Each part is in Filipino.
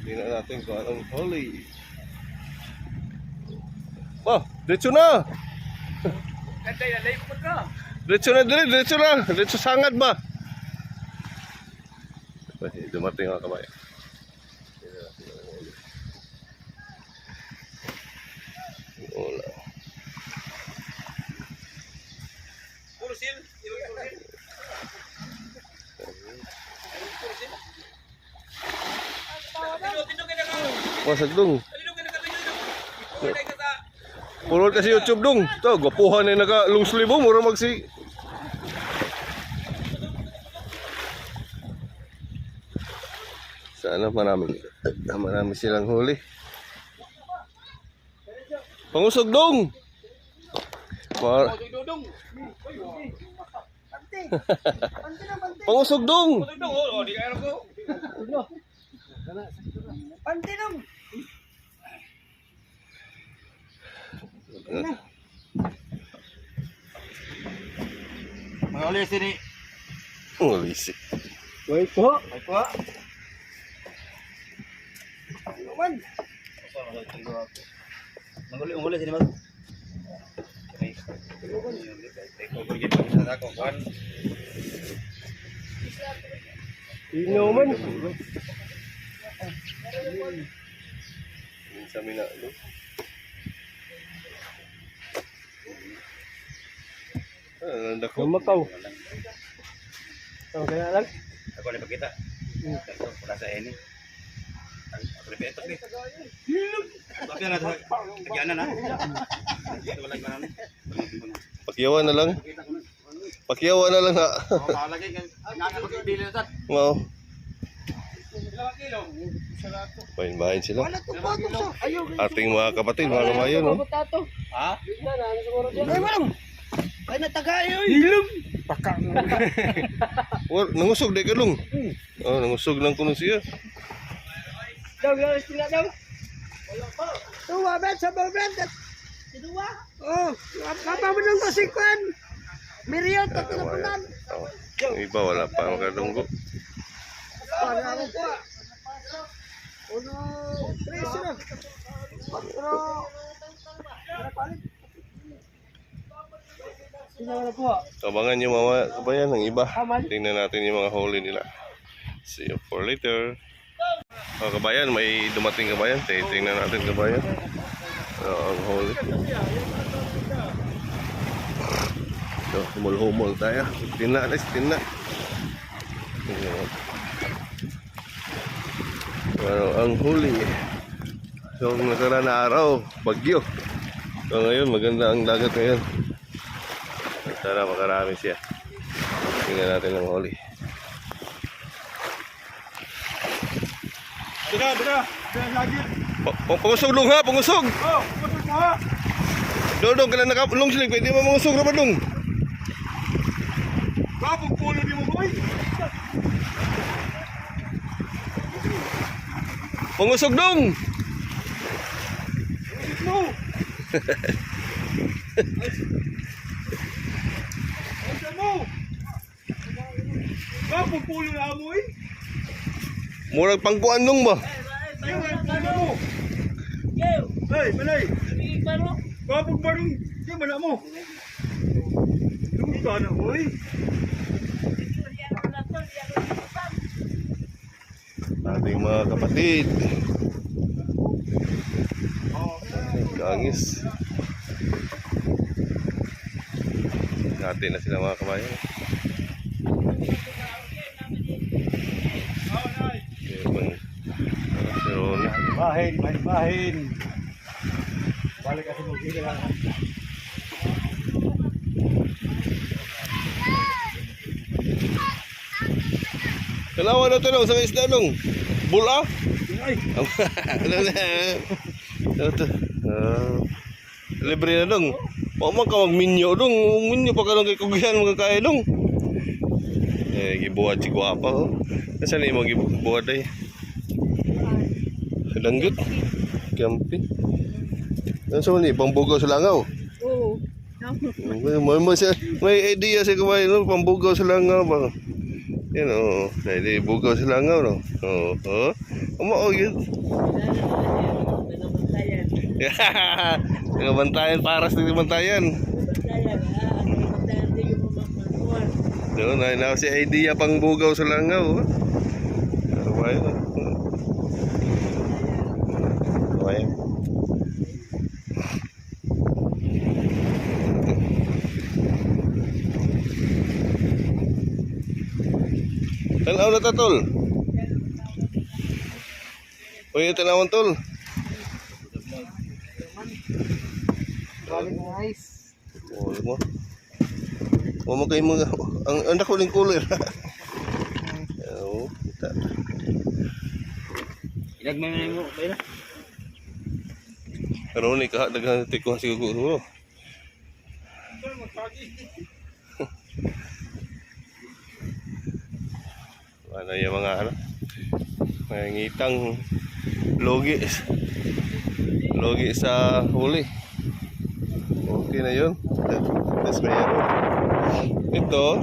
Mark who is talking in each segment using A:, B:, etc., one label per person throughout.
A: Tingnan natin kung anong huli. Oh, diretso na.
B: Ganda yan, live mo ka.
A: Diretso na, diretso na. Diretso sangad ba? Ay, dumating mga kabayan. Wala.
B: Puro sil.
A: Wasag dong. Pulol kasi YouTube dong. Ito, gwapuhan na naka-lungslibo. Mura magsi... Sana marami silang huli. Pangusog dong. Pangusog dong.
B: Pantinong. Mga ulit sini.
A: Ulisik.
B: Wait po. Naman. Manguli sini mag.
A: Inuman. Sa mina do. Dako makaw.
B: Oh, kaya lang. Ako na pakita. Ako pula sa ini. Ako na petok ni. Bakit na to? Lagyan na. Ito wala man.
A: Pakiyawan na lang. Pakiyawan na lang ha.
B: Lagi kan. Nganga dili na tat.
A: Mao.
B: 2 kilo.
A: Bahin sila.
B: Wala to pato sa. Ayaw.
A: Ating mga kapatid, mga kamayan, no?
B: Ha? Ay, walang. Ay, natagayo. Hilom. Paka.
A: Nangusog di ka lung. Oh, nangusog lang kuno siya.
B: Daw, sila daw. Wala pa. Tuwa, Ben, sa bawang. Tuwa? Oh, kapa mo nang kasikwan. Miriot, tatulapunan.
A: Oh, yung iba wala pa makadunggo.
B: Para ako po. Uno, preso na. Patro.
A: Abangan yung mga kabayan ng iba. Tingnan natin yung mga huli nila. See you for later. Mga kabayan, may dumating kabayan. Tingnan natin kabayan. Ang huli. So, humul-humul tayo. Tina. Pero ang huli. So, nakaraan na araw, bagyo. So, ngayon, maganda ang dagat ngayon. Sana makarami siya. Tingnan natin ang huli.
B: Dira lagi.
A: Pangusog dong ha, pangusog.
B: Oh, pangusog mo ha.
A: Dong, kailan nakapulong sila, pwede mo mangusog na ba dong?
B: Kapag pulo di mo boy.
A: Pangusog dong.
B: No. Kapag pulo na mo eh.
A: Murag pangkuan dong ba?
B: Hey, malay. Kapag barong, di ba na mo? Lupa na mo eh.
A: Ating mga kapatid. Gangis. Hati na sila mga kabayan.
B: Bahin. Balik kasi mo gila lang.
A: Kalawa na ito lang sa isda dong. Bula?
B: Ay.
A: Ano na? Ito. Libre na dong. Pama ka magminyo dong. Minyo pa ka lang kay kugihan mga kaya dong. Gibuhat si Guapa oh. Nasaan na yung mga gibuhat ay? Langgut. Camping. Ano sa mali? Pambugaw sa langaw?
B: Oo.
A: May idea si kabayan no? Pambugaw sa langaw ba? Yan o. Bugaw sa langaw no? Oo. Umao yun. Bantayan para sa bantayan. Doon ay na si idea pang bugaw sa langaw. Ano ba yun? Ano ba yun? Tanaw na ta, tol. Uy, tanawon, tol.
B: Nice.
A: Oh, mo. O mo kay mga ang dako ning cooler. Oh, kita.
B: Ilagmay mo ba?
A: Pero ni ka daghang tiko siguro. Ano yung mga ano? Mga ngitang logi sa huli. Okay na yun. That's mayroon. Ito,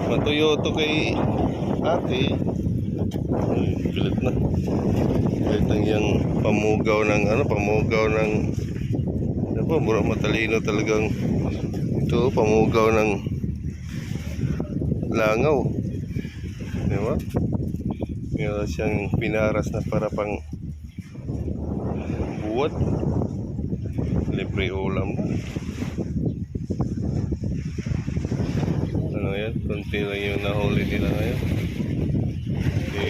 A: matuyo to kay ate. Ay, galit na. Galit ang yung pamugaw ng ano po, mura matalino talagang ito, pamugaw ng langaw. Diba? Meron siyang pinaras na para pang buwat. Libre ulam. Ano yan? Kunti lang yung nahuli nila ngayon. Hindi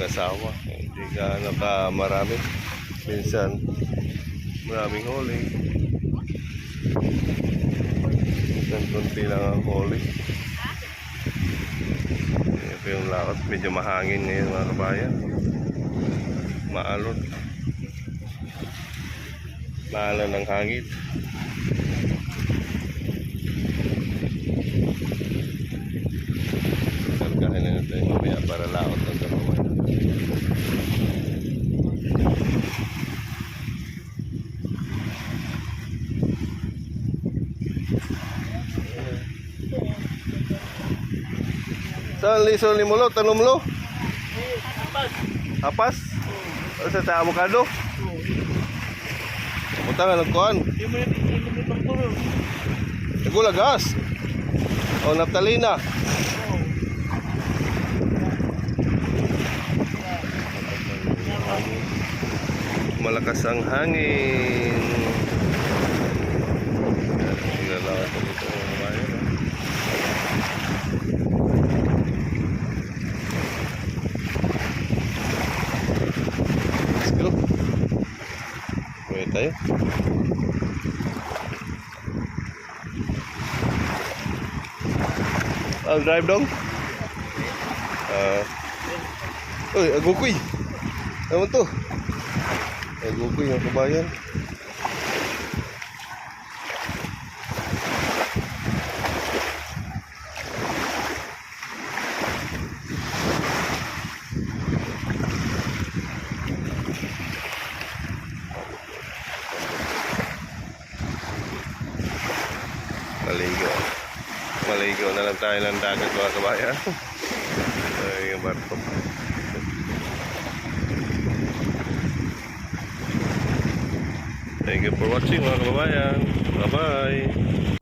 A: nasawa. Hindi gaano ka marami. Minsan maraming huli. Minsan kunti lang ang huli. Ito yung laot. Medyo mahangin ngayon mga kabayan. Maalon. Maalon ng hangin. Kargahin na natin mamaya para laot ng kabayan. Saan liso ni Mulo? Tanong mo? Apas? O sa avocado? Punta nga nagkuhan. Nagulagas. O naptalina. Malakas ang hangin. Tingnan lang ito dito. Let's go. Wait tayo. I'll drive dong. Uy, agukoy. Ewan to. Agukoy ng kabayan. Maligo na lang tayo ng dagat mga kabayan. Ay, yung barko. Thank you for watching mga kababayan. Bye bye.